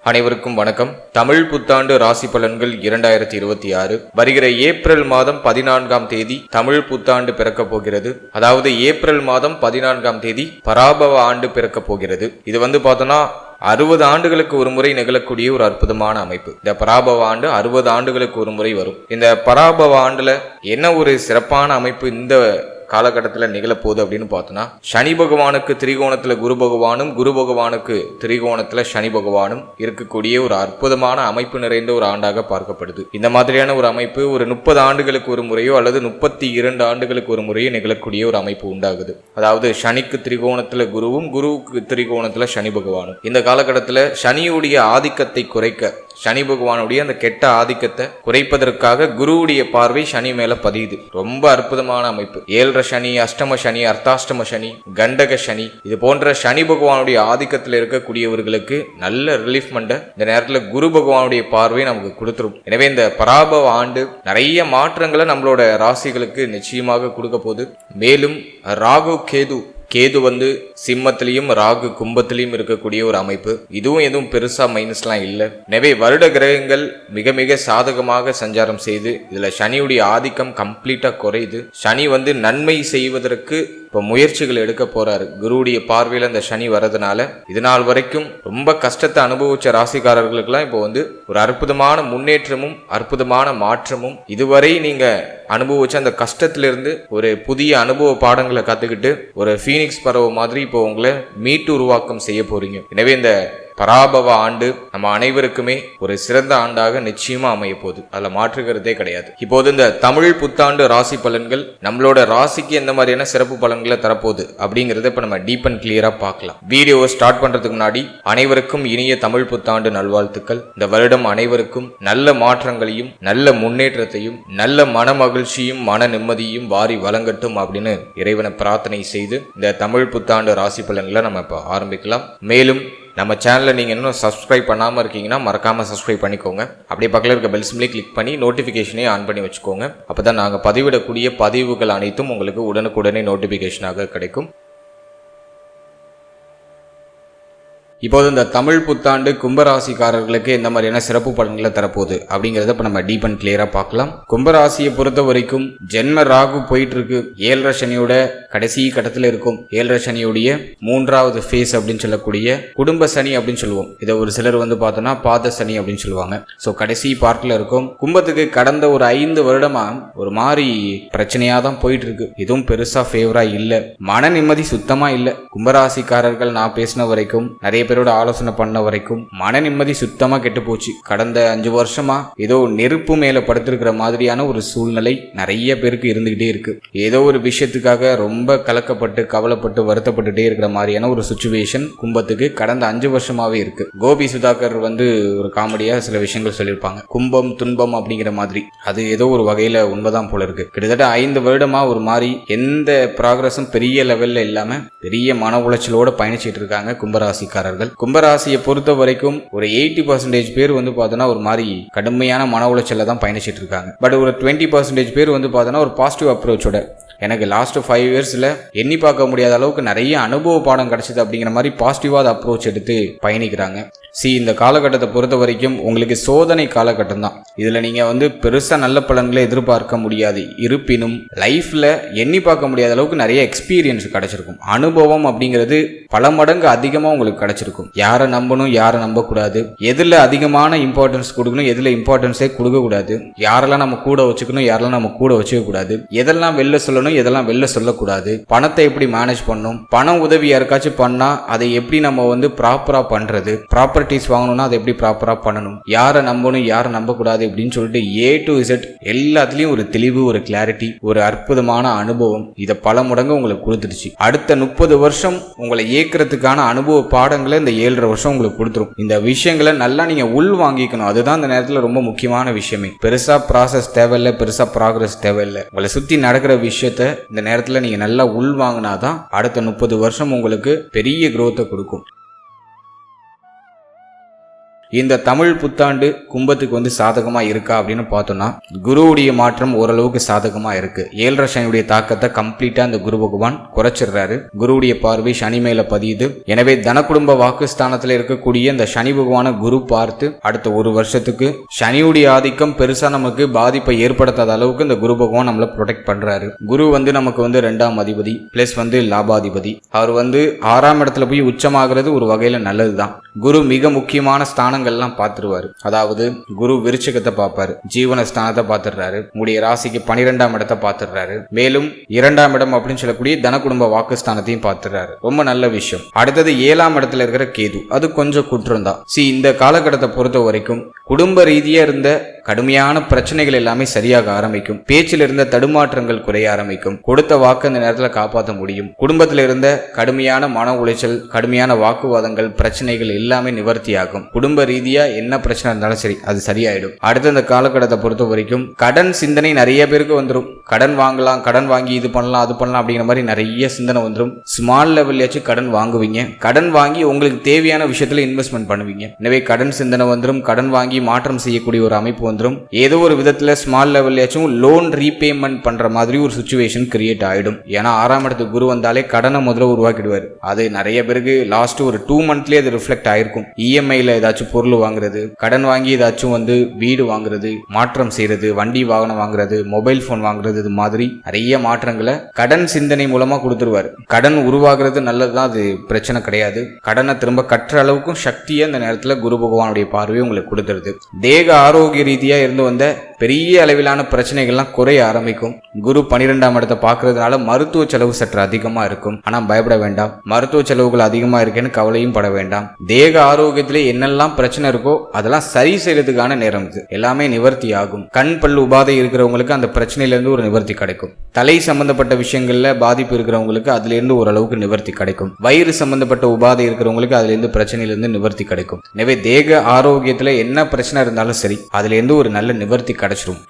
அனைவருக்கும் வணக்கம். தமிழ் புத்தாண்டு ராசி பலன்கள் 2026 வருகிற ஏப்ரல் மாதம் 14ஆம் தேதி தமிழ் புத்தாண்டு பிறக்க போகிறது. அதாவது ஏப்ரல் மாதம் 14ஆம் தேதி பராபவ ஆண்டு பிறக்க போகிறது. இது பார்த்தோம்னா 60 ஆண்டுகளுக்கு ஒரு முறை நிகழக்கூடிய ஒரு அற்புதமான அமைப்பு. இந்த பராபவ ஆண்டு 60 ஆண்டுகளுக்கு ஒரு முறை வரும். இந்த பராபவ ஆண்டுல என்ன ஒரு சிறப்பான அமைப்பு இந்த காலகட்டத்தில் நிகழப்போகுது அப்படின்னு பார்த்தோன்னா, சனி பகவானுக்கு திரிகோணத்துல குரு பகவானும், குரு பகவானுக்கு திரிகோணத்துல சனி பகவானும் இருக்கக்கூடிய ஒரு அற்புதமான அமைப்பு நிறைந்த ஒரு ஆண்டாக பார்க்கப்படுது. இந்த மாதிரியான ஒரு அமைப்பு ஒரு 30 ஆண்டுகளுக்கு ஒரு முறையோ அல்லது 32 ஆண்டுகளுக்கு ஒரு முறையோ நிகழக்கூடிய ஒரு அமைப்பு உண்டாகுது. அதாவது சனிக்கு திரிகோணத்துல குருவும், குருவுக்கு திரிகோணத்துல சனி பகவானும். இந்த காலகட்டத்தில் சனியுடைய ஆதிக்கத்தை குறைக்க, சனி பகவானுடைய அந்த கெட்ட ஆதிக்கத்தை குறைப்பதற்காக குருவுடைய பார்வை சனி மேல பதியுது. ரொம்ப அற்புதமான அமைப்பு. 7 சனி, அஷ்டம சனி, அர்த்தாஷ்டம சனி, கண்டக சனி, இது போன்ற சனி பகவானுடைய ஆதிக்கத்தில் இருக்கக்கூடியவர்களுக்கு நல்ல ரிலீஃப்மெண்ட்டை இந்த நேரத்தில் குரு பகவானுடைய பார்வை நமக்கு கொடுத்துரும். எனவே இந்த பராபவ ஆண்டு நிறைய மாற்றங்களை நம்மளோட ராசிகளுக்கு நிச்சயமாக கொடுக்க போகுது. மேலும் ராகு கேது சிம்மத்திலையும் ராகு கும்பத்திலையும் இருக்கக்கூடிய ஒரு அமைப்பு. இதுவும் எதுவும் பெருசா மைனஸ்லாம் இல்லை. எனவே வருட கிரகங்கள் மிக மிக சாதகமாக சஞ்சாரம் செய்து இதுல சனியுடைய ஆதிக்கம் கம்ப்ளீட்டா குறையுது. சனி நன்மை செய்வதற்கு இப்போ முயற்சிகள் எடுக்க போறாரு. குருவுடைய பார்வையில் அந்த சனி வரதுனால இது நாள் வரைக்கும் ரொம்ப கஷ்டத்தை அனுபவிச்ச ராசிக்காரர்களுக்கெல்லாம் இப்போ ஒரு அற்புதமான முன்னேற்றமும் அற்புதமான மாற்றமும், இதுவரை நீங்க அனுபவிச்ச அந்த கஷ்டத்திலிருந்து ஒரு புதிய அனுபவ பாடங்களை கத்துக்கிட்டு ஒரு ஃபீனிக்ஸ் பறவை மாதிரி இப்போ உங்களை மீட்டு உருவாக்கம் செய்ய போறீங்க. எனவே இந்த பராபவ ஆண்டு நம்ம அனைவருக்குமே ஒரு சிறந்த ஆண்டாக நிச்சயமா அமைய போகுது. அதுல மாற்றுகிறதே கிடையாது. இப்போது இந்த தமிழ் புத்தாண்டு ராசி பலன்கள் நம்மளோட ராசிக்கு எந்த மாதிரியான சிறப்பு பலன்களை தரப்போகுது அப்படிங்கறத இப்ப நம்ம டீப் அண்ட் கிளியரா பார்க்கலாம். வீடியோவை ஸ்டார்ட் பண்றதுக்கு முன்னாடி அனைவருக்கும் இனிய தமிழ் புத்தாண்டு நல்வாழ்த்துக்கள். இந்த வருடம் அனைவருக்கும் நல்ல மாற்றங்களையும் நல்ல முன்னேற்றத்தையும் நல்ல மன மகிழ்ச்சியும் மன நிம்மதியும் வாரி வழங்கட்டும் அப்படின்னு இறைவனை பிரார்த்தனை செய்து இந்த தமிழ் புத்தாண்டு ராசி பலன்களை நம்ம இப்ப ஆரம்பிக்கலாம். மேலும் நம்ம சேனலை நீங்கள் இன்னும் சப்ஸ்கிரைப் பண்ணாமல் இருக்கீங்கன்னா மறக்காமல் சப்ஸ்கிரைப் பண்ணிக்கோங்க. அப்படியே பக்கத்தில் இருக்க பெல் சிம்லே கிளிக் பண்ணி நோட்டிஃபிகேஷனே ஆன் பண்ணி வச்சுக்கோங்க. அப்போ தான் நாங்கள் பதிவிடக்கூடிய பதிவுகள் அனைத்தும் உங்களுக்கு உடனுக்குடனே நோட்டிஃபிகேஷனாக கிடைக்கும். இப்போது இந்த தமிழ் புத்தாண்டு கும்பராசிக்காரர்களுக்கு எந்த மாதிரியான சிறப்பு பலன்களை தரப்போகுது அப்படிங்கறத இப்ப நம்ம டீப் அண்ட் கிளியரா பார்க்கலாம். கும்பராசியை பொறுத்த வரைக்கும் ஜென்ம ராகு போயிட்டு இருக்கு. 7 சனியோட கடைசி கட்டத்தில் இருக்கும். 7 சனியுடைய 3வது ஃபேஸ் அப்படின்னு சொல்லக்கூடிய குடும்ப சனி அப்படின்னு சொல்லுவோம். இதை ஒரு சிலர் பார்த்தோம்னா பாத சனி அப்படின்னு சொல்லுவாங்க. ஸோ கடைசி பார்ட்ல இருக்கும். கும்பத்துக்கு கடந்த ஒரு 5 வருடமா ஒரு மாதிரி பிரச்சனையா தான் போயிட்டு இருக்கு. இதுவும் பெருசா ஃபேவரா இல்ல. மன நிம்மதி சுத்தமா இல்ல. கும்பராசிக்காரர்கள் நான் பேசின வரைக்கும், நிறைய பேரோட ஆலோசனை பண்ண வரைக்கும் மன நிம்மதி சுத்தமா கெட்டு போச்சு. கடந்த 5 வருஷமா ஏதோ நெருப்பு மேல படுத்திருக்கிற மாதிரியான ஒரு சூழ்நிலை நிறைய பேருக்கு இருந்துகிட்டே இருக்கு. ஏதோ ஒரு விஷயத்துக்காக ரொம்ப கலக்கப்பட்டு கவலைப்பட்டு வருத்தப்பட்டுட்டே இருக்கிற மாதிரியான ஒரு சிச்சுவேஷன் கும்பத்துக்கு கடந்த 5 வருஷமாவே இருக்கு. கோபி சுதாகர் ஒரு காமெடியா சில விஷயங்கள் சொல்லியிருப்பாங்க. கும்பம் துன்பம் அப்படிங்கிற மாதிரி. அது ஏதோ ஒரு வகையில உண்மைதான் போல இருக்கு. கிட்டத்தட்ட 5 வருடமா ஒரு மாதிரி எந்த ப்ராக்ரஸும் பெரிய லெவல்ல இல்லாம பெரிய மன உளைச்சலோட பயணிச்சிட்டு இருக்காங்க கும்பராசிக்காரர்கள். கும்பராசியை பொறுத்த வரைக்கும் ஒரு 80% பேர் பார்த்தோன்னா ஒரு மாதிரி கடுமையான மன உளைச்சல தான் பயணிச்சிட்டு இருக்காங்க. பட் ஒரு 20% பேர் பார்த்தோன்னா ஒரு பாசிட்டிவ் அப்ரோச்சோட, எனக்கு லாஸ்ட் 5 இயர்ஸ்ல எண்ணி பார்க்க முடியாத அளவுக்கு நிறைய அனுபவ பாடம் கிடைச்சது அப்படிங்கிற மாதிரி பாசிட்டிவாக அப்ரோச் எடுத்து பயணிக்கிறாங்க. இந்த காலகட்டத்தை பொறுத்த வரைக்கும் உங்களுக்கு சோதனை காலகட்டம் தான். இதுல நீங்க பெருசா நல்ல பலன்களை எதிர்பார்க்க முடியாது. இருப்பினும் லைஃப்ல எண்ணி பார்க்க முடியாத அளவுக்கு நிறைய எக்ஸ்பீரியன்ஸ் கிடைச்சிருக்கும். அனுபவம் அப்படிங்கிறது பல மடங்கு அதிகமா உங்களுக்கு கிடைச்சிருக்கும். யாரை நம்பணும், யாரை நம்ப கூடாது, எதுல அதிகமான இம்பார்ட்டன்ஸ் கொடுக்கணும், எதுல இம்பார்ட்டன்ஸே கொடுக்க கூடாது, யாரெல்லாம் நம்ம கூட வச்சுக்கணும், யாரெல்லாம் நம்ம கூட வச்சுக்க கூடாது, எதெல்லாம் வெளில சொல்லணும், எதெல்லாம் வெளில சொல்லக்கூடாது, பணத்தை எப்படி மேனேஜ் பண்ணணும், பண உதவி யாருக்காச்சும் பண்ணா அதை எப்படி நம்ம ப்ராப்பரா பண்றது, ப்ராப்பர்ட்டிஸ் வாங்கணும்னா அதை எப்படி ப்ராப்பரா பண்ணணும், யாரை நம்பணும் யாரை நம்ப கூடாது அப்படின்னு சொல்லிட்டு A to Z எல்லாத்துலயும் ஒரு தெளிவு, ஒரு கிளாரிட்டி, ஒரு அற்புதமான அனுபவம் இதை பல மடங்கு உங்களுக்கு கொடுத்துருச்சு. அடுத்த 30 வருஷம் உங்களை ஏற்கிறதுக்கான அனுபவ பாடங்களை இந்த 7.5 வருஷம் உங்களுக்கு கொடுத்துரும். இந்த விஷயங்களை நல்லா நீங்க உள் வாங்கிக்கணும். அதுதான் இந்த நேரத்தில் ரொம்ப முக்கியமான விஷயமே. பெருசா ப்ராசஸ் தேவையில்லை, பெருசா ப்ராக்ரஸ் தேவையில்லை. உங்களை சுத்தி நடக்கிற விஷயத்த இந்த நேரத்தில் நீங்க நல்லா உள் வாங்கினாதான் அடுத்த 30 வருஷம் உங்களுக்கு பெரிய growth கொடுக்கும். இந்த தமிழ் புத்தாண்டு கும்பத்துக்கு வந்து சாதகமா இருக்கா அப்படின்னு பார்த்தோம்னா குருவுடைய மாற்றம் ஓரளவுக்கு சாதகமா இருக்கு. 7.5 சனியுடைய தாக்கத்தை கம்ப்ளீட்டா அந்த குரு பகவான் குறைச்சிடுறாரு. குருவுடைய பார்வை சனி மேல பதியுது. எனவே தனக்குடும்ப வாக்குஸ்தானத்துல இருக்கக்கூடிய இந்த சனி பகவான குரு பார்த்து அடுத்த ஒரு வருஷத்துக்கு சனியுடைய ஆதிக்கம் பெருசா நமக்கு பாதிப்பை ஏற்படுத்தாத அளவுக்கு இந்த குரு பகவான் நம்மள ப்ரொடெக்ட் பண்றாரு. குரு வந்து நமக்கு வந்து 2ஆம் அதிபதி பிளஸ் வந்து லாபாதிபதி. அவர் வந்து 6ஆம் இடத்துல போய் உச்சமாகிறது ஒரு வகையில நல்லதுதான். குரு மிக முக்கியமான ஸ்தானங்கள்லாம் பார்த்துருவாரு. அதாவது குரு விருச்சிகத்தை பார்ப்பாரு, ஜீவன ஸ்தானத்தை பார்த்துடுறாரு, உங்களுடைய ராசிக்கு 12ஆம் இடத்தை பார்த்துடுறாரு, மேலும் 2ஆம் இடம் அப்படின்னு சொல்லக்கூடிய தன குடும்ப வாக்குஸ்தானத்தையும் பார்த்துடுறாரு. ரொம்ப நல்ல விஷயம். அடுத்தது 7ஆம் இடத்துல இருக்கிற கேது, அது கொஞ்சம் குற்றம் தான். இந்த காலகட்டத்தை பொறுத்த வரைக்கும் குடும்ப ரீதியா இருந்த கடுமையான பிரச்சனைகள் எல்லாமே சரியாக ஆரம்பிக்கும். பேச்சில் இருந்த தடுமாற்றங்கள் குறைய ஆரம்பிக்கும். கொடுத்த வாக்கு அந்த நேரத்தில் காப்பாற்ற முடியும். குடும்பத்தில் இருந்த கடுமையான மன உளைச்சல், கடுமையான வாக்குவாதங்கள், பிரச்சனைகள் எல்லாமே நிவர்த்தியாகும். குடும்ப ரீதியா என்ன பிரச்சனை இருந்தாலும் சரி அது சரியாயிடும். அடுத்த இந்த காலகட்டத்தை பொறுத்த வரைக்கும் கடன் சிந்தனை நிறைய பேருக்கு வந்துடும். கடன் வாங்கலாம், கடன் வாங்கி இது பண்ணலாம் அது பண்ணலாம் அப்படிங்கிற மாதிரி நிறைய சிந்தனை வந்துடும். ஸ்மால் லெவல்லையாச்சும் கடன் வாங்குவீங்க. கடன் வாங்கி உங்களுக்கு தேவையான விஷயத்துல இன்வெஸ்ட்மெண்ட் பண்ணுவீங்க. எனவே கடன் சிந்தனை வந்துடும். கடன் வாங்கி மாற்றம் செய்யக்கூடிய ஒரு அமைப்பு வந்துடும். ஏதோ ஒரு விதத்துல ஸ்மால் லெவல்லையாச்சும் லோன் ரீபேமெண்ட் பண்ற மாதிரி ஒரு சிச்சுவேஷன் கிரியேட் ஆயிடும். ஏன்னா 6ஆம் இடத்துக்கு குரு வந்தாலே கடனை முதல்ல உருவாக்கிடுவாரு. அது நிறைய பேருக்கு லாஸ்ட் ஒரு 2 மந்த்லயே அது ரிஃப்ளெக்ட் ஆயிருக்கும். இஎம்ஐல ஏதாச்சும் பொருள் வாங்குறது, கடன் வாங்கி ஏதாச்சும் வந்து வீடு வாங்குறது, மாற்றம் செய்யறது, வண்டி வாகனம் வாங்குறது, மொபைல் போன் வாங்குறது, இது மாதிரி நிறைய மாற்றங்களை கடன் சிந்தனை மூலமா கொடுத்துருவாரு. கடன் உருவாகிறது நல்லதுதான், அது பிரச்சனை கிடையாது. கடனை திரும்ப கட்டுற அளவுக்கும் சக்தியை அந்த நேரத்துல குரு பகவானுடைய பார்வை உங்களுக்கு கொடுத்துருது. தேக ஆரோக்கிய ரீதியா இருந்து வந்த பெரிய அளவிலான பிரச்சனைகள்லாம் குறைய ஆரம்பிக்கும். குரு 12ஆம் இடத்தை பார்க்கறதுனால மருத்துவ செலவு சற்று அதிகமா இருக்கும். ஆனா பயப்பட வேண்டாம். மருத்துவ செலவுகள் அதிகமா இருக்கேன்னு கவலையும் பட வேண்டாம். தேக ஆரோக்கியத்திலே என்னெல்லாம் பிரச்சனை இருக்கோ அதெல்லாம் சரி செய்யறதுக்கான நேரம் இது. எல்லாமே நிவர்த்தி ஆகும். கண் பல் உபாதை இருக்கிறவங்களுக்கு அந்த பிரச்சனையில இருந்து ஒரு நிவர்த்தி கிடைக்கும். தலை சம்பந்தப்பட்ட விஷயங்கள்ல பாதிப்பு இருக்கிறவங்களுக்கு அதுல இருந்து ஓரளவுக்கு நிவர்த்தி கிடைக்கும். வயிறு சம்பந்தப்பட்ட உபாதை இருக்கிறவங்களுக்கு அதுல இருந்து பிரச்சனையில இருந்து நிவர்த்தி கிடைக்கும். எனவே தேக ஆரோக்கியத்துல என்ன பிரச்சனை இருந்தாலும் சரி அதுல இருந்து ஒரு நல்ல நிவர்த்தி கிடைச்சிடும்.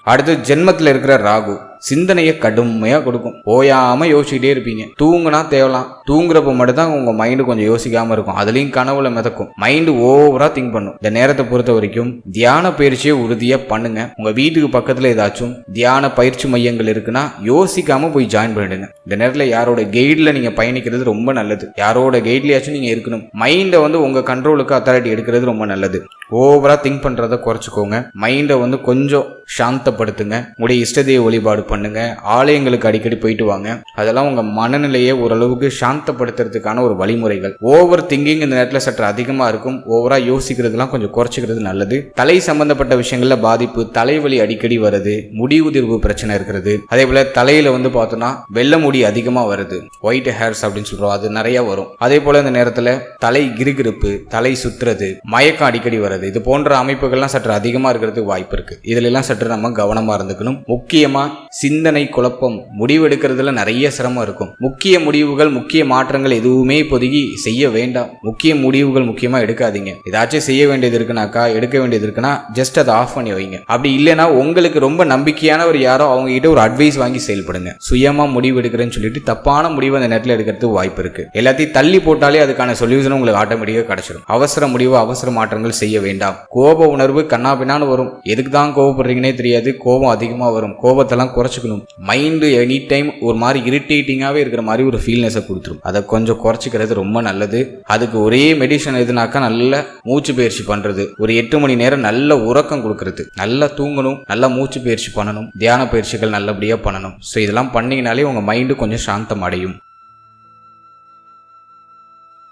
அடுத்து ஜென்மத்தில் இருக்கிற ராகு சிந்தனையை கடுமையா கொடுக்கும். ஓயாம யோசிச்சுட்டே இருப்பீங்க. தூங்குனா தேவலாம். தூங்குறப்ப மட்டும் தான் உங்க மைண்டு கொஞ்சம் யோசிக்காம இருக்கும். அதுலயும் கனவுல மிதக்கும். மைண்டு ஓவரா திங்க் பண்ணும். இந்த நேரத்தை பொறுத்த வரைக்கும் தியான பயிற்சியை உறுதியா பண்ணுங்க. உங்க வீட்டுக்கு பக்கத்துல ஏதாச்சும் தியான பயிற்சி மையங்கள் இருக்குன்னா யோசிக்காம போய் ஜாயின் பண்ணிடுங்க. இந்த நேரத்துல யாரோட கைட்ல நீங்க பயணிக்கிறது ரொம்ப நல்லது. யாரோட கைட்லயாச்சும் நீங்க இருக்கணும். மைண்டை வந்து உங்க கண்ட்ரோலுக்கு அத்தாரிட்டி எடுக்கிறது ரொம்ப நல்லது. ஓவரா திங்க் பண்றத குறைச்சிக்கோங்க. மைண்டை வந்து கொஞ்சம் சாந்தப்படுத்துங்க. உங்களுடைய இஷ்டதெய்வ வழிபாடு பண்ணுங்க. ஆலயங்களுக்கு அடிக்கடி போயிட்டு வாங்க. அதெல்லாம் உங்க மனநிலையை ஓரளவுக்கு சாந்தப்படுத்துறதுக்கான ஒரு வழிமுறைகள். ஓவர் திங்கிங் இந்த நேரத்தில் சற்று அதிகமா இருக்கும். ஓவரா யோசிக்கிறதுலாம் கொஞ்சம் குறைச்சிக்கிறது நல்லது. தலை சம்பந்தப்பட்ட விஷயங்கள்ல பாதிப்பு, தலைவலி அடிக்கடி வருது, முடி உதிர்வு பிரச்சனை இருக்கிறது. அதே போல தலையில வந்து பார்த்தோம்னா வெள்ளை முடி அதிகமா வருது, ஒயிட் ஹேர்ஸ் அப்படின்னு சொல்றோம், அது நிறைய வரும். அதே போல இந்த நேரத்தில் தலை கிருகிருப்பு, தலை சுத்துறது, மயக்கம் அடிக்கடி வருது. இது போன்ற அமைப்புகள்லாம் சற்று அதிகமா இருக்கிறதுக்கு வாய்ப்பு இருக்கு. இதுல எல்லாம் சற்று நம்ம கவனமா இருந்துக்கணும். முக்கியமா சிந்தனை குழப்பம், முடிவெடுக்கிறதுல நிறைய சிரமம் இருக்கும். முக்கிய முடிவுகள், முக்கிய மாற்றங்கள் எதுவுமே இப்போதைக்கு செய்ய வேண்டாம். முக்கிய முடிவுகள் முக்கியமா எடுக்காதீங்க. ஏதாச்சும் செய்ய வேண்டியது இருக்குனாக்கா, எடுக்க வேண்டியது இருக்குன்னா ஜஸ்ட் அதை ஆஃப் பண்ணி வைங்க. அப்படி இல்லைன்னா உங்களுக்கு ரொம்ப நம்பிக்கையானவர் யாரோ அவங்க கிட்ட ஒரு அட்வைஸ் வாங்கி செயல்படுங்க. சுயமா முடிவு எடுக்கிறேன்னு சொல்லிட்டு தப்பான முடிவு அந்த நேரத்தில் எடுக்கிறதுக்கு வாய்ப்பு இருக்கு. எல்லாத்தையும் தள்ளி போட்டாலே அதுக்கான சொல்யூஷன் உங்களுக்கு ஆட்டோமேட்டிக்கா கிடைச்சிடும். அவசர முடிவு, அவசர மாற்றங்கள் செய்ய வேண்டாம். கோப உணர்வு கண்ணாபின்னான்னு வரும். எதுக்கு தான் கோபப்படுறீங்கன்னே தெரியாது. கோபம் அதிகமா வரும். கோபத்தெல்லாம் குறைச்சிக்கணும். மைண்டு எனி டைம் ஒரு மாதிரி இரிட்டேட்டிங்காவே இருக்கிற மாதிரி ஒரு ஃபீல்னஸை கொடுத்துரும். அதை கொஞ்சம் குறைச்சிக்கிறது ரொம்ப நல்லது. அதுக்கு ஒரே மெடிசன் எதுனாக்கா நல்ல மூச்சு பயிற்சி பண்றது, ஒரு 8 மணி நேரம் நல்ல உறக்கம் கொடுக்கறது, நல்லா தூங்கணும், நல்லா மூச்சு பயிற்சி பண்ணணும், தியான பயிற்சிகள் நல்லபடியா பண்ணணும். ஸோ இதெல்லாம் பண்ணீங்கனாலே உங்க மைண்டு கொஞ்சம் சாந்தம் அடையும்.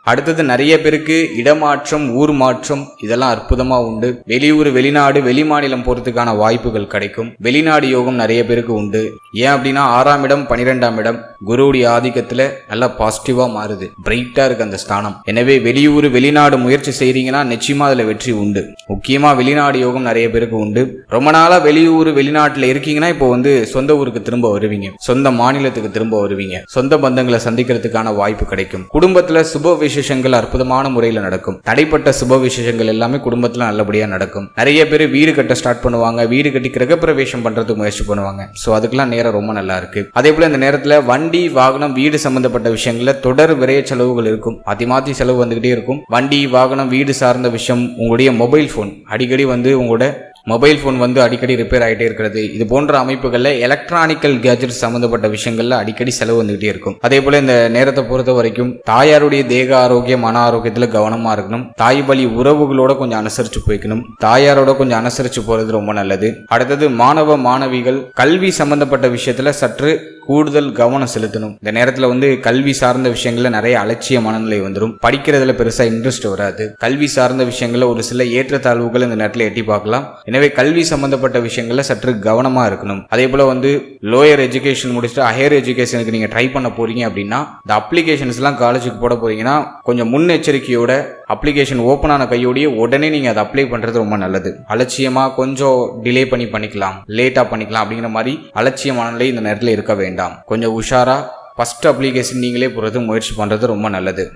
அடுத்தது நிறைய பேருக்கு இடமாற்றம், ஊர் மாற்றம் இதெல்லாம் அற்புதமா உண்டு. வெளியூர், வெளிநாடு, வெளிமாநிலம் போறதுக்கான வாய்ப்புகள் கிடைக்கும். வெளிநாடு யோகம் நிறைய பேருக்கு உண்டு. ஏன் அப்படின்னா 6ஆம் இடம் 12ஆம் இடம் குருவுடைய ஆதிக்கத்துல நல்லா பாசிட்டிவா மாறுது. பிரைட்டா இருக்கு அந்த ஸ்தானம். எனவே வெளியூர், வெளிநாடு முயற்சி செய்றீங்கன்னா நிச்சயமா அதுல வெற்றி உண்டு. முக்கியமா வெளிநாடு யோகம் நிறைய பேருக்கு உண்டு. ரொம்ப நாளா வெளியூர், வெளிநாட்டுல இருக்கீங்கன்னா இப்போ வந்து சொந்த ஊருக்கு திரும்ப வருவீங்க. சொந்த மாநிலத்துக்கு திரும்ப வருவீங்க. சொந்த பந்தங்களை சந்திக்கிறதுக்கான வாய்ப்பு கிடைக்கும். குடும்பத்துல சுப விசேஷங்கள் அற்புதமான முறையில் நடக்கும். தடைப்பட்ட சுப விசேஷங்கள் எல்லாமே குடும்பத்துல நல்லபடியா நடக்கும். நிறைய பேர் வீடு கட்ட ஸ்டார்ட் பண்ணுவாங்க, வீடு கட்டி கிரகப்பிரவேசம் பண்றதுக்கு முயற்சி பண்ணுவாங்க. சோ அதுக்கெல்லாம் நேரம் ரொம்ப நல்லா இருக்கு. அதே போல இந்த நேரத்துல வண்டி வாகனம் வீடு சம்பந்தப்பட்ட விஷயங்கள்ல தொடர் விரைய செலவுகள் இருக்கும். மாத்தி செலவு வந்துகிட்டே இருக்கும். வண்டி வாகனம் வீடு சார்ந்த விஷயம், உங்களுடைய மொபைல் போன் அடிக்கடி உங்களோட மொபைல் ஃபோன் அடிக்கடி ரிப்பேர் ஆகிட்டே இருக்கிறது, இது போன்ற அமைப்புகளில் எலக்ட்ரானிக்கல் கேஜெட்ஸ் சம்மந்தப்பட்ட விஷயங்கள்ல அடிக்கடி செலவு வந்துகிட்டே இருக்கும். அதே போல இந்த நேரத்தை பொறுத்த வரைக்கும் தாயாருடைய தேக ஆரோக்கியம் மன ஆரோக்கியத்தில் கவனமா இருக்கணும். தாய் வழி உறவுகளோட கொஞ்சம் அனுசரிச்சு போய்க்கணும். தாயாரோட கொஞ்சம் அனுசரிச்சு போறது ரொம்ப நல்லது. அடுத்தது மாணவ மாணவிகள் கல்வி சம்பந்தப்பட்ட விஷயத்துல சற்று கூடுதல் கவனம் செலுத்தணும். இந்த நேரத்துல கல்வி சார்ந்த விஷயங்கள்ல நிறைய அலட்சிய மனநிலை வந்துடும். படிக்கிறதுல பெருசா இன்ட்ரெஸ்ட் வராது. கல்வி சார்ந்த விஷயங்கள்ல ஒரு சில ஏற்றத்தாழ்வுகள் இந்த நேரத்தில் எட்டி பார்க்கலாம். எனவே கல்வி சம்பந்தப்பட்ட விஷயங்கள்ல சற்று கவனமா இருக்கணும். அதே போல லோயர் எஜுகேஷன் முடிச்சுட்டு ஹையர் எஜுகேஷனுக்கு நீங்க ட்ரை பண்ண போறீங்க அப்படின்னா, இந்த அப்ளிகேஷன்ஸ் எல்லாம் காலேஜுக்கு போட போறீங்கன்னா கொஞ்சம் முன்னெச்சரிக்கையோட அப்ளிகேஷன் ஓப்பன் ஆன கையோடய உடனே நீங்க அதை அப்ளை பண்றது ரொம்ப நல்லது. அலட்சியமா கொஞ்சம் டிலே பண்ணிக்கலாம், லேட்டா பண்ணிக்கலாம் அப்படிங்கிற மாதிரி அலட்சிய மனநிலை இந்த நேரத்தில் இருக்க வேண்டாம். கொஞ்சம் உஷாரா ஃபர்ஸ்ட் அப்ளிகேஷன் நீங்களே போறது முயற்சி பண்றது ரொம்ப நல்லது.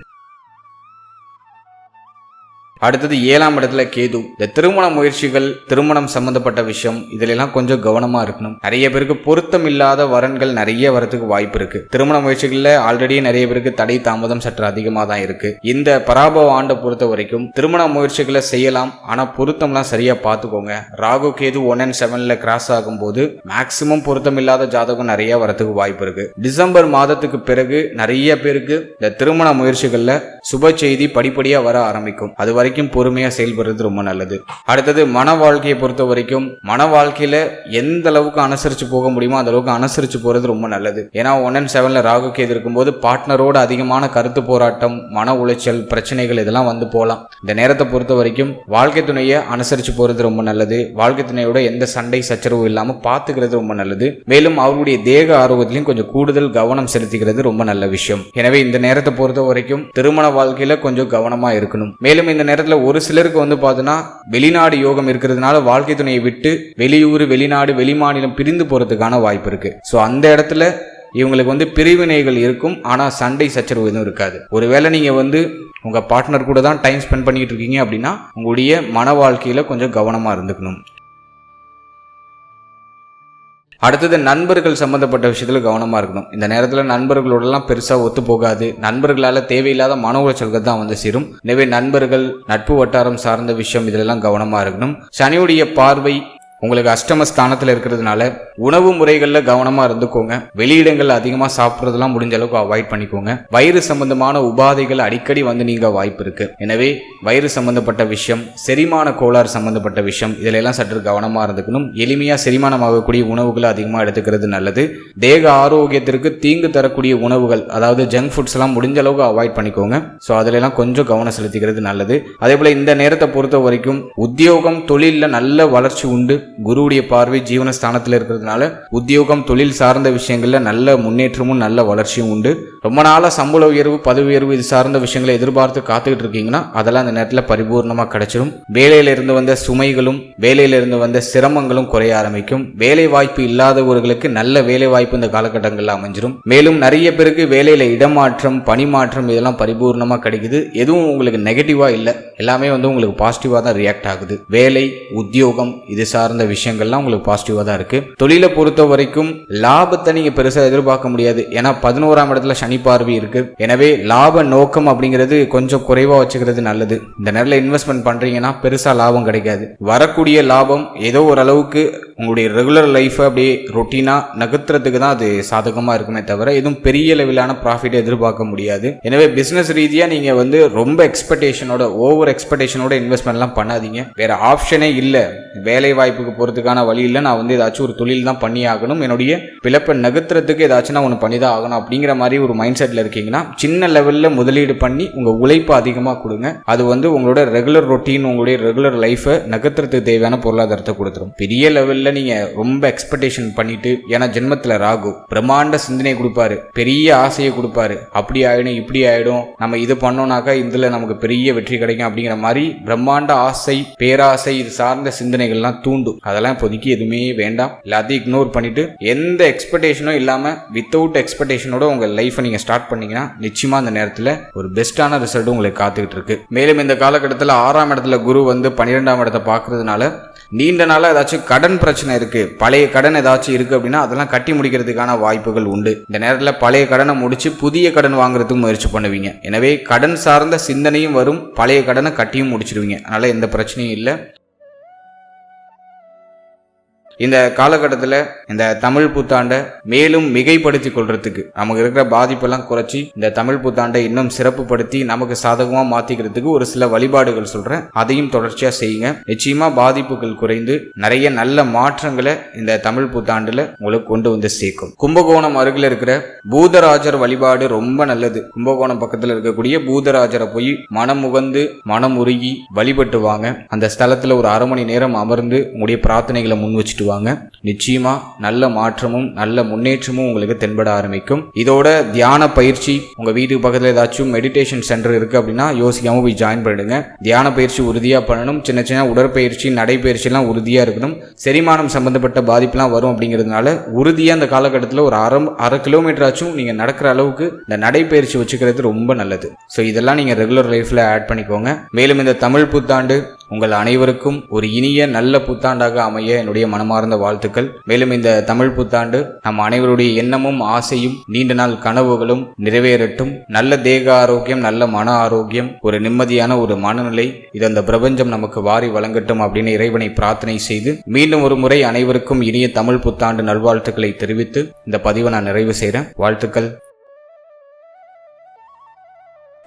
அடுத்தது 7ஆம் இடத்துல கேது. இந்த திருமண முயற்சிகள், திருமணம் சம்பந்தப்பட்ட விஷயம் இதுல கொஞ்சம் கவனமா இருக்கணும். நிறைய பேருக்கு பொருத்தம் இல்லாத வரன்கள் நிறைய வரத்துக்கு வாய்ப்பு இருக்கு. திருமண முயற்சிகள்ல ஆல்ரெடி நிறைய பேருக்கு தடை தாமதம் சற்று அதிகமா தான் இருக்கு. இந்த பராபவ ஆண்டை பொறுத்த வரைக்கும் திருமண முயற்சிகளை செய்யலாம், ஆனா பொருத்தம்லாம் சரியா பார்த்துக்கோங்க. ராகு கேது 1 and 7 கிராஸ் ஆகும் போது மேக்சிமம் பொருத்தம் இல்லாத ஜாதகம் நிறைய வரத்துக்கு வாய்ப்பு இருக்கு. டிசம்பர் மாதத்துக்கு பிறகு நிறைய பேருக்கு இந்த திருமண முயற்சிகள்ல சுப செய்தி படிப்படியா வர ஆரம்பிக்கும். அது வரைக்கும் பொறுமையா செயல்படுறது ரொம்ப நல்லது. அடுத்தது மன வாழ்க்கையை பொறுத்த வரைக்கும் மன வாழ்க்கையில எந்த அளவுக்கு அனுசரிச்சு போக முடியுமோ அந்த அளவுக்கு அனுசரிச்சு போறது ரொம்ப நல்லது. ஏன்னா 1 and 7 ராகு கேது இருக்கும்போது பார்ட்னரோட அதிகமான கருத்து போராட்டம், மன உளைச்சல், பிரச்சனைகள் இதெல்லாம் போகலாம். இந்த நேரத்தை பொறுத்த வரைக்கும் வாழ்க்கை துணையை அனுசரிச்சு போறது ரொம்ப நல்லது. வாழ்க்கை துணையோட எந்த சண்டை சச்சரவு இல்லாம பாத்துக்கிறது ரொம்ப நல்லது. மேலும் அவருடைய தேக ஆரோக்கியத்திலையும் கொஞ்சம் கூடுதல் கவனம் செலுத்திக்கிறது ரொம்ப நல்ல விஷயம். எனவே இந்த நேரத்தை பொறுத்த வரைக்கும் திருமண வாழ்க்கையில கொஞ்சம் கவனமா இருக்கணும். மேலும் இந்த நேரத்தில் ஒரு சிலருக்கு பார்த்தீங்கன்னா வெளிநாடு யோகம் இருக்கிறதுனால வாழ்க்கை துணையை விட்டு வெளியூர், வெளிநாடு, வெளிமாநிலம் பிரிந்து போறதுக்கான வாய்ப்பு இருக்கு. சோ அந்த இடத்துல இவங்களுக்கு பிரிவினைகள் இருக்கும், ஆனா சண்டை சச்சரவு எதுவும் இருக்காது. ஒருவேளை நீங்க உங்க பார்ட்னர் கூட தான் டைம் ஸ்பெண்ட் பண்ணிட்டு இருக்கீங்க அப்படின்னா உங்களுடைய மன வாழ்க்கையில கொஞ்சம் கவனமா இருந்துக்கணும். அடுத்தது நண்பர்கள் சம்பந்தப்பட்ட விஷயத்துல கவனமா இருக்கணும். இந்த நேரத்துல நண்பர்களோடலாம் பெருசா ஒத்து போகாது. நண்பர்களால தேவையில்லாத மன உளைச்சல்கள் தான் சேரும். எனவே நண்பர்கள், நட்பு வட்டாரம் சார்ந்த விஷயம் இதெல்லாம் கவனமா இருக்கணும். சனியுடைய பார்வை உங்களுக்கு அஷ்டம ஸ்தானத்துல இருக்கிறதுனால உணவு முறைகள்ல கவனமா இருந்துக்கோங்க. வெளியிடங்கள் அதிகமா சாப்பிட்றதெல்லாம் முடிஞ்ச அளவுக்கு அவாய்ட் பண்ணிக்கோங்க. வயிறு சம்பந்தமான உபாதைகள் அடிக்கடி நீங்க வாய்ப்பு இருக்கு. எனவே வயிறு சம்பந்தப்பட்ட விஷயம், செரிமான கோளாறு சம்பந்தப்பட்ட விஷயம் இதுல எல்லாம் சற்று கவனமா இருந்துக்கணும். எளிமையா செரிமானம் ஆகக்கூடிய உணவுகளை அதிகமா எடுத்துக்கிறது நல்லது. தேக ஆரோக்கியத்திற்கு தீங்கு தரக்கூடிய உணவுகள், அதாவது ஜங்க் ஃபுட்ஸ் எல்லாம் முடிஞ்ச அளவுக்கு அவாய்ட் பண்ணிக்கோங்க. சோ அதுல எல்லாம் கொஞ்சம் கவனம் செலுத்திக்கிறது நல்லது. அதே போல இந்த நேரத்தை பொறுத்த வரைக்கும் உத்தியோகம், தொழில நல்ல வளர்ச்சி உண்டு. குருவுடைய பார்வை ஜீவனஸ்தானத்தில் இருக்கிறதுனால உத்தியோகம், தொழில் சார்ந்த விஷயங்கள்ல நல்ல முன்னேற்றமும் நல்ல வளர்ச்சியும் உண்டு. ரொம்ப நாளா சம்பள உயர்வு, பதவி உயர்வு இது சார்ந்த விஷயங்களை எதிர்பார்த்து காத்துக்கிட்டு இருக்கீங்கன்னா அதெல்லாம் அந்த நேரத்தில் பரிபூர்ணமா கிடைச்சிடும். வேலையில இருந்து வந்த சுமைகளும், வேலையில இருந்து வந்த சிரமங்களும் குறைய ஆரம்பிக்கும். வேலை வாய்ப்பு இல்லாதவர்களுக்கு நல்ல வேலை வாய்ப்பு இந்த காலகட்டங்கள்ல அமைஞ்சிடும். மேலும் நிறைய பேருக்கு வேலையில இடமாற்றம், பணிமாற்றம் இதெல்லாம் பரிபூர்ணமா கிடைக்குது. எதுவும் உங்களுக்கு நெகட்டிவா இல்லை, எல்லாமே உங்களுக்கு பாசிட்டிவா தான் ரியாக்ட் ஆகுது. வேலை, உத்தியோகம் இது சார்ந்த விஷயங்கள்லாம் உங்களுக்கு பாசிட்டிவா தான் இருக்கு. தொழிலை பொறுத்த வரைக்கும் லாபத்தை நீங்க பெருசா எதிர்பார்க்க முடியாது. ஏன்னா 11ஆம் இடத்துல சனி பார்வை இருக்கு. எனவே லாப நோக்கம் அப்படிங்கிறது கொஞ்சம் குறைவா வச்சுக்கிறது நல்லது. இந்த நேரத்தில் இன்வெஸ்ட்மெண்ட் பண்றீங்கன்னா பெருசா லாபம் கிடைக்காது. வரக்கூடிய லாபம் ஏதோ ஒரு அளவுக்கு உங்களுடைய ரெகுலர் லைஃப் அப்படியே ரொட்டீனா நகர்த்துறதுக்கு தான் அது சாதகமா இருக்குமே தவிர எதுவும் பெரிய லெவலான ப்ராஃபிட் எதிர்பார்க்க முடியாது. எனவே பிசினஸ் ரீதியா நீங்க ரொம்ப எக்ஸ்பெக்டேஷனோட, ஓவர் எக்ஸ்பெக்டேஷனோட இன்வெஸ்ட்மெண்ட்லாம் பண்ணாதீங்க. வேற ஆப்ஷனே இல்லை. வேலை வாய்ப்புக்கு போறதுக்கான வழி இல்லை. நான் ஏதாச்சும் ஒரு தொழில் தான் பண்ணி ஆகணும், என்னுடைய பிளப்பை நகர்த்துறதுக்கு ஏதாச்சும் நான் ஒன்று பண்ணி தான் ஆகணும் அப்படிங்கிற மாதிரி ஒரு மைண்ட் செட்ல இருக்கீங்கன்னா சின்ன லெவல்ல முதலீடு பண்ணி உங்க உழைப்பு அதிகமா கொடுங்க. அது உங்களோட ரெகுலர் ரொட்டீன், உங்களுடைய ரெகுலர் லைஃபை நகர்த்துறதுக்கு தேவையான பொருளாதாரத்தை கொடுத்துரும். பெரிய லெவல்ல நீங்க ரொம்ப எக்ஸ்பெக்டேஷன் பண்ணிட்டு, ஏன்னா ஜென்மத்துல ராகு பிரம்மாண்ட சிந்தனை கொடுப்பாரு, பெரிய ஆசையை கொடுப்பாரு. அப்படி ஆயிடும், இப்படி ஆயிடும், நம்ம இது பண்ணோம்னாக்கா இதுல நமக்கு பெரிய வெற்றி கிடைக்கும் அப்படிங்கிற மாதிரி பிரம்மாண்ட ஆசை, பேராசை இது சார்ந்த சிந்தனைகள் பிரச்சனைகள்லாம் தூண்டும். அதெல்லாம் இப்போதைக்கு எதுவுமே வேண்டாம். எல்லாத்தையும் இக்னோர் பண்ணிட்டு எந்த எக்ஸ்பெக்டேஷனும் இல்லாம வித்தவுட் எக்ஸ்பெக்டேஷனோட உங்க லைஃபை நீங்க ஸ்டார்ட் பண்ணீங்கன்னா நிச்சயமா அந்த நேரத்தில் ஒரு பெஸ்டான ரிசல்ட் உங்களுக்கு காத்துக்கிட்டு இருக்கு. மேலும் இந்த காலகட்டத்தில் 6ஆம் இடத்துல குரு வந்து 12ஆம் இடத்தை பார்க்கறதுனால நீண்ட நாளாக ஏதாச்சும் கடன் பிரச்சனை இருக்கு, பழைய கடன் ஏதாச்சும் இருக்கு அப்படின்னா அதெல்லாம் கட்டி முடிக்கிறதுக்கான வாய்ப்புகள் உண்டு. இந்த நேரத்தில் பழைய கடனை முடிச்சு புதிய கடன் வாங்குறதுக்கு முயற்சி பண்ணுவீங்க. எனவே கடன் சார்ந்த சிந்தனையும் வரும், பழைய கடனை கட்டியும் முடிச்சிருவீங்க. அதனால எந்த பிரச்சனையும் இல்லை. இந்த காலகட்டத்தில் இந்த தமிழ் புத்தாண்டை மேலும் மிகைப்படுத்தி கொள்றதுக்கு, நமக்கு இருக்கிற பாதிப்பெல்லாம் குறைச்சி இந்த தமிழ் புத்தாண்டை இன்னும் சிறப்புப்படுத்தி நமக்கு சாதகமாக மாற்றிக்கிறதுக்கு ஒரு சில வழிபாடுகள் சொல்கிறேன். அதையும் தொடர்ச்சியாக செய்யுங்க. நிச்சயமாக பாதிப்புகள் குறைந்து நிறைய நல்ல மாற்றங்களை இந்த தமிழ் புத்தாண்டில் உங்களுக்கு கொண்டு வந்து சேர்க்கும். கும்பகோணம் அருகில் இருக்கிற பூதராஜர் வழிபாடு ரொம்ப நல்லது. கும்பகோணம் பக்கத்தில் இருக்கக்கூடிய பூதராஜரை போய் மனம் உகந்து மனம் உருகி வழிபட்டு வாங்க. அந்த ஸ்தலத்தில் ஒரு 1/2 மணி நேரம் அமர்ந்து உங்களுடைய பிரார்த்தனைகளை முன் வச்சுட்டு வாங்க. நிச்சயமா நல்ல மாற்றமும் நல்ல முன்னேற்றமும் உங்களுக்கு தென்பட ஆரம்பிக்கும். இதோட தியான பயிற்சி, உங்க வீட்டுக்கு பக்கத்தில் ஏதாச்சும் மெடிடேஷன் சென்டர் இருக்கு அப்படின்னா யோசிக்காம போய் ஜாயின் பண்ணிடுங்க. தியான பயிற்சி உறுதியா பண்ணணும். சின்ன சின்ன உடற்பயிற்சி நடைப்பயிற்சி எல்லாம் உறுதியா இருக்கணும். செரிமானம் சம்பந்தப்பட்ட பாதிப்புலாம் வரும் அப்படிங்கிறதுனால உறுதியா இந்த காலகட்டத்தில் ஒரு அரை கிலோமீட்டர் ஆச்சும் நீங்க நடக்கிற அளவுக்கு இந்த நடைப்பயிற்சி வச்சுக்கிறது ரொம்ப நல்லது. ஸோ இதெல்லாம் நீங்க ரெகுலர் லைஃப்ல ஆட் பண்ணிக்கோங்க. மேலும் இந்த தமிழ் புத்தாண்டு உங்கள் அனைவருக்கும் ஒரு இனிய நல்ல புத்தாண்டாக அமைய என்னுடைய மனமார்ந்த வாழ்த்துக்கள். மேலும் இந்த தமிழ் புத்தாண்டு நம் அனைவருடைய எண்ணமும் ஆசையும் நீண்ட நாள் கனவுகளும் நிறைவேறட்டும். நல்ல தேக ஆரோக்கியம், நல்ல மன ஆரோக்கியம், ஒரு நிம்மதியான ஒரு மனநிலை இது அந்த பிரபஞ்சம் நமக்கு வாரி வழங்கட்டும் அப்படின்னு இறைவனை பிரார்த்தனை செய்து மீண்டும் ஒரு முறை அனைவருக்கும் இனிய தமிழ் புத்தாண்டு நல்வாழ்த்துக்களை தெரிவித்து இந்த பதிவை நான் நிறைவு செய்கிறேன். வாழ்த்துக்கள்.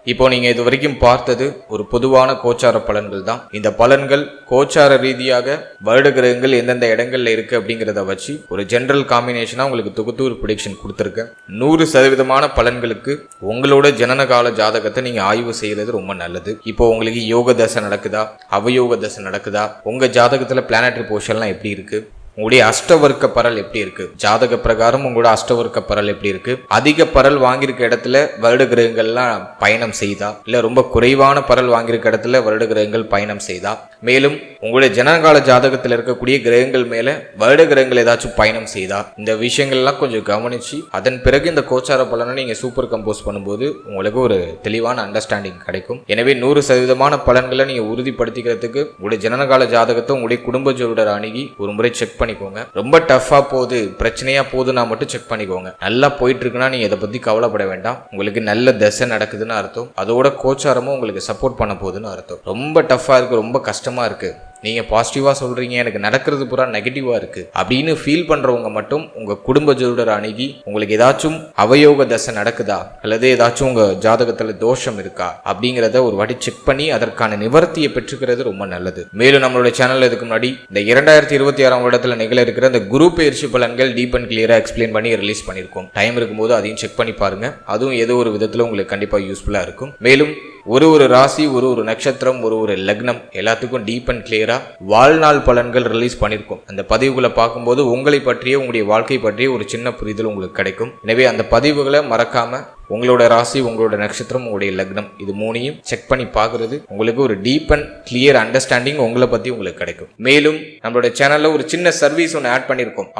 இப்போ நீங்க இது வரைக்கும் பார்த்தது ஒரு பொதுவான கோச்சார பலன்கள் தான். இந்த பலன்கள் கோச்சார ரீதியாக வருட கிரகங்கள் எந்தெந்த இடங்கள்ல இருக்கு அப்படிங்கிறத வச்சு ஒரு ஜெனரல் காம்பினேஷனா உங்களுக்கு தொகுத்து ஒரு ப்ரெடிக்ஷன் கொடுத்துருக்கேன். 100% பலன்களுக்கு உங்களோட ஜனனகால ஜாதகத்தை நீங்க ஆய்வு செய்யறது ரொம்ப நல்லது. இப்போ உங்களுக்கு யோக தசை நடக்குதா, அவயோக தசை நடக்குதா, உங்க ஜாதகத்துல பிளானட்டரி பொசிஷன்லாம் எப்படி இருக்கு, உங்களுடைய அஷ்டவர்க்க பரல் எப்படி இருக்கு, ஜாதக பிரகாரம் உங்களோட அஷ்டவர்க்க பரல் எப்படி இருக்கு, அதிக பரல் வாங்கியிருக்க இடத்துல வருட கிரகங்கள்லாம் பயணம் செய்தா, இல்ல ரொம்ப குறைவான பரல் வாங்கியிருக்க இடத்துல வருட கிரகங்கள் பயணம் செய்தா, மேலும் உங்களுடைய ஜனகால ஜாதகத்தில் இருக்கக்கூடிய கிரகங்கள் மேல வருட கிரகங்கள் ஏதாச்சும் பயணம் செய்தா, இந்த விஷயங்கள்லாம் கொஞ்சம் கவனிச்சு அதன் பிறகு இந்த கோச்சார பலனை நீங்க சூப்பர் கம்போஸ் பண்ணும்போது உங்களுக்கு ஒரு தெளிவான அண்டர்ஸ்டாண்டிங் கிடைக்கும். எனவே 100% பலன்களை நீங்க உறுதிப்படுத்திக்கிறதுக்கு உங்களுடைய ஜனகால ஜாதகத்தை உங்களுடைய குடும்ப ஜோதிடர் அணுகி ஒரு முறை செக் பண்ணிக்கோங்க. ரொம்ப டஃபா போகுது, பிரச்சனையா போகுதுன்னா மட்டும் செக் பண்ணிக்கோங்க. நல்லா போயிட்டு இருக்குன்னா நீங்க இதை பத்தி கவலைப்பட வேண்டாம். உங்களுக்கு நல்ல தசை நடக்குதுன்னு அர்த்தம். அதோட கோச்சாரமும் உங்களுக்கு சப்போர்ட் பண்ண போகுதுன்னு அர்த்தம். ரொம்ப டஃபா இருக்கு, ரொம்ப கஷ்டமா இருக்கு, நீங்கள் பாசிட்டிவாக சொல்கிறீங்க, எனக்கு நடக்கிறது பூரா நெகட்டிவாக இருக்குது அப்படின்னு ஃபீல் பண்ணுறவங்க மட்டும் உங்கள் குடும்ப ஜோதிடர் அணுகி உங்களுக்கு ஏதாச்சும் அவயோக தசை நடக்குதா அல்லது ஏதாச்சும் உங்கள் ஜாதகத்தில் தோஷம் இருக்கா அப்படிங்கிறத ஒரு வாட்டி செக் பண்ணி அதற்கான நிவர்த்தியை பெற்றுக்கிறது ரொம்ப நல்லது. மேலும் நம்மளுடைய சேனலில் இதுக்கு முன்னாடி இந்த 2026ஆம் வருடத்தில் நிகழ இருக்கிற இந்த குரு பயிற்சி பலன்கள் டீப் அண்ட் கிளியராக எக்ஸ்பிளைன் பண்ணி ரிலீஸ் பண்ணியிருக்கோம். டைம் இருக்கும்போது அதையும் செக் பண்ணி பாருங்க. அதுவும் ஏதோ ஒரு விதத்தில் உங்களுக்கு கண்டிப்பாக யூஸ்ஃபுல்லாக இருக்கும். மேலும் ஒரு ராசி, ஒரு நட்சத்திரம், ஒரு லக்னம் எல்லாத்துக்கும் டீப் அண்ட் கிளியரா வாழ்நாள் பலன்கள் ரிலீஸ் பண்ணியிருக்கோம். அந்த பதிவுகளை பார்க்கும்போது உங்களை பற்றிய உங்களுடைய வாழ்க்கை பற்றிய ஒரு சின்ன புரிதல் உங்களுக்கு கிடைக்கும். எனவே அந்த பதிவுகளை மறக்காம உங்களோட ராசி, உங்களோட நட்சத்திரம், உங்களுடைய லக்னம் இது 3ஐயும் செக் பண்ணி பார்க்கறது உங்களுக்கு ஒரு டீப் அண்ட் கிளியர் அண்டர்ஸ்டாண்டிங் உங்களை பத்தி உங்களுக்கு கிடைக்கும். மேலும் நம்மளோட சேனல்ல ஒரு சின்ன சர்வீஸ் ஒன்று ஆட் பண்ணியிருக்கோம்.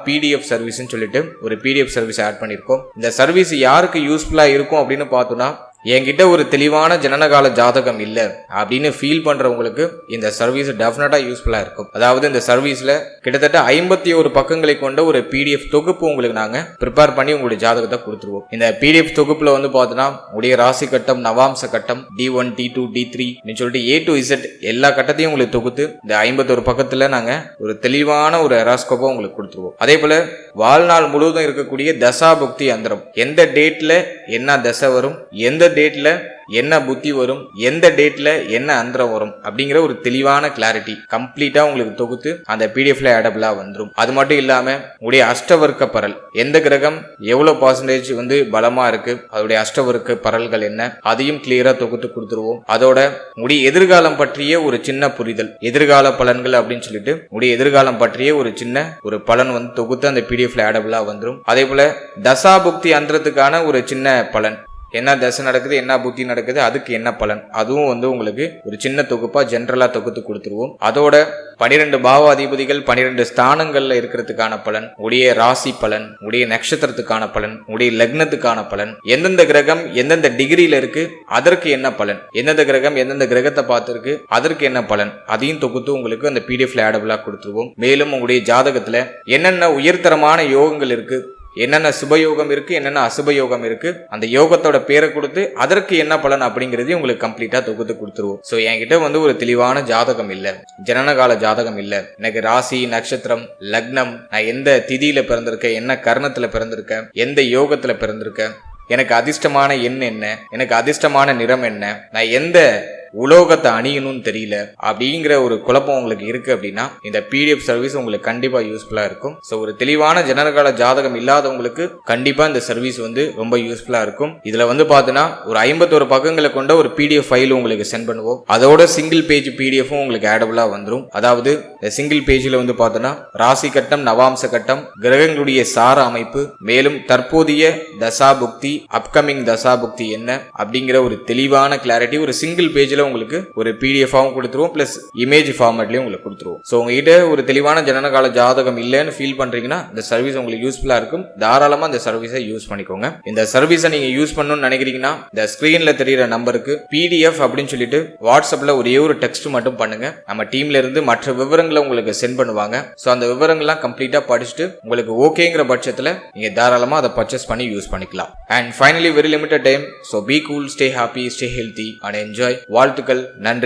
PDF சர்வீஸ்ன்னு சொல்லிட்டு ஒரு PDF சர்வீஸ் ஆட் பண்ணியிருக்கோம். இந்த சர்வீஸ் யாருக்கு யூஸ்ஃபுல்லா இருக்கும் அப்படின்னு பார்த்தோம்னா, என்கிட்ட ஒரு தெளிவான ஜனனகால ஜாதகம் இல்லை அப்படின்னு ஃபீல் பண்றவங்களுக்கு இந்த சர்வீஸ் டெஃபினட்டா யூஸ்ஃபுல்லா இருக்கும். அதாவது இந்த சர்வீஸ்ல கிட்டத்தட்ட 51 பக்கங்களை கொண்ட ஒரு PDF தொகுப்பு உங்களுக்கு நாங்க ப்ரிப்பேர் பண்ணி உங்களுடைய ஜாதகத்தை கொடுத்துருவோம். இந்த PDF தொகுப்புல வந்து பார்த்தோன்னா உடைய ராசி கட்டம், நவாம்ச கட்டம், D1, D2, D3 சொல்லிட்டு A to Z எல்லா கட்டத்தையும் உங்களுக்கு தொகுத்து இந்த 51 பக்கத்துல நாங்க ஒரு தெளிவான ஒரு ஹெராஸ்கோப்பை உங்களுக்கு கொடுத்துருவோம். அதே போல வாழ்நாள் முழுவதும் இருக்கக்கூடிய தசாபுக்தி அந்தரம், எந்த டேட்ல என்ன தசை வரும், எந்த டேட்ல என்ன புத்தி வரும், எந்த டேட்ல என்ன அந்தரம் வரும் அப்படிங்கிற ஒரு தெளிவான கிளாரிட்டி கம்ப்ளீட்டா உங்களுக்கு தொகுத்து அந்த PDFல ஆடபிளா வந்துடும். அது மட்டும் இல்லாம உடைய அஷ்டவர்க்க பரல், எந்த கிரகம் எவ்வளவு பர்சன்டேஜ் வந்து பலமா இருக்கு, அதோடைய அஷ்டவர்க்க பரல்கள் என்ன, அதையும் கிளியரா தொகுத்து கொடுத்துருவோம். அதோட உடைய எதிர்காலம் பற்றிய ஒரு சின்ன புரிதல், எதிர்கால பலன்கள் அப்படின்னு சொல்லிட்டு உடைய எதிர்காலம் பற்றிய ஒரு சின்ன ஒரு பலன் வந்து தொகுத்து அந்த PDFல ஆடபிளா வந்துடும். அதே போல தசாபுக்தி அந்தரத்துக்கான ஒரு சின்ன பலன், என்ன தசை நடக்குது, என்ன புத்தி நடக்குது, அதுக்கு என்ன பலன், அதுவும் வந்து உங்களுக்கு ஒரு சின்ன தொகுப்பா ஜென்ரலா தொகுத்து கொடுத்துருவோம். அதோட 12 பாவாதிபதிகள் 12 ஸ்தானங்கள்ல இருக்கிறதுக்கான பலன், உடைய ராசி பலன், உடைய நட்சத்திரத்துக்கான பலன், உடைய லக்னத்துக்கான பலன், எந்தெந்த கிரகம் எந்தெந்த டிகிரியில இருக்கு அதற்கு என்ன பலன், எந்தெந்த கிரகம் எந்தெந்த கிரகத்தை பார்த்திருக்கு அதற்கு என்ன பலன், அதையும் தொகுத்து உங்களுக்கு அந்த பிடிஎஃப்ல ஆடபிளா கொடுத்துருவோம். மேலும் உங்களுடைய ஜாதகத்துல என்னென்ன உயர்தரமான யோகங்கள் இருக்கு, என்னென்ன சுபயோகம் இருக்கு, என்னென்ன அசுபயோகம் இருக்கு, அந்த யோகத்தோட பேரை கொடுத்து அதற்கு என்ன பலன் அப்படிங்கறதையும் உங்களுக்கு கம்ப்ளீட்டா தொகுத்து கொடுத்துருவோம். சோ என்கிட்ட வந்து ஒரு தெளிவான ஜாதகம் இல்ல, ஜனனகால ஜாதகம் இல்ல, எனக்கு ராசி நட்சத்திரம் லக்னம், நான் எந்த திதியில பிறந்திருக்கேன், என்ன கர்ணத்துல பிறந்திருக்கேன், எந்த யோகத்துல பிறந்திருக்கேன், எனக்கு அதிர்ஷ்டமான எண் என்ன, எனக்கு அதிர்ஷ்டமான நிறம் என்ன, நான் எந்த உலோகத்தை அணியணும்னு தெரியல அப்படிங்கிற ஒரு குழப்பம் உங்களுக்கு இருக்கு அப்படின்னா இந்த பிடிஎஃப் சர்வீஸ் உங்களுக்கு கண்டிப்பா யூஸ்ஃபுல்லா இருக்கும். ஸோ ஒரு தெளிவான ஜனனகால ஜாதகம் இல்லாதவங்களுக்கு கண்டிப்பா இந்த சர்வீஸ் வந்து ரொம்ப யூஸ்ஃபுல்லா இருக்கும். இதுல வந்து பாத்தீங்கன்னா ஒரு 51 பக்கங்களை கொண்ட ஒரு பிடிஎஃப் ஃபைல் உங்களுக்கு சென்ட் பண்ணுவோம். அதோட சிங்கிள் பேஜ் பிடிஎஃப்பும் உங்களுக்கு ஆடபிளா வந்துடும். அதாவது இந்த சிங்கிள் பேஜ்ல வந்து பாத்தீங்கன்னா ராசி கட்டம், நவாம்ச கட்டம், கிரகங்களுடைய சார அமைப்பு, மேலும் தற்போதைய தசாபுக்தி, அப்கமிங் தசாபுக்தி என்ன அப்படிங்கிற ஒரு தெளிவான கிளாரிட்டி ஒரு சிங்கிள் பேஜ்ல உங்களுக்கு ஒரு பிடிஎஃபாவும் கொடுத்துருவோம், பிளஸ் இமேஜ் ஃபார்மேட்லயும் உங்களுக்கு கொடுத்துருவோம். ஸோ உங்ககிட்ட ஒரு தெளிவான ஜனனகால ஜாதகம் இல்லைன்னு ஃபீல் பண்றீங்கன்னா இந்த சர்வீஸ் உங்களுக்கு யூஸ்ஃபுல்லா இருக்கும். தாராளமா இந்த சர்வீஸை யூஸ் பண்ணிக்கோங்க. இந்த சர்வீஸை நீங்க யூஸ் பண்ணணும்னு நினைக்கிறீங்கன்னா இந்த ஸ்கிரீன்ல தெரியுற நம்பருக்கு பிடிஎஃப் அப்படின்னு சொல்லிட்டு வாட்ஸ்அப்ல ஒரே ஒரு டெக்ஸ்ட் மட்டும் பண்ணுங்க. நம்ம டீம்ல இருந்து மற்ற விவரங்களை உங்களுக்கு சென்ட் பண்ணுவாங்க. ஸோ அந்த விவரங்கள்லாம் கம்ப்ளீட்டா படிச்சுட்டு உங்களுக்கு ஓகேங்கிற பட்சத்தில் நீங்க தாராளமா அதை பர்ச்சேஸ் பண்ணி யூஸ் பண்ணிக்கலாம். And finally very limited time. So be cool, stay happy, stay healthy and enjoy. வாழ்த்துக்கள். நன்றி.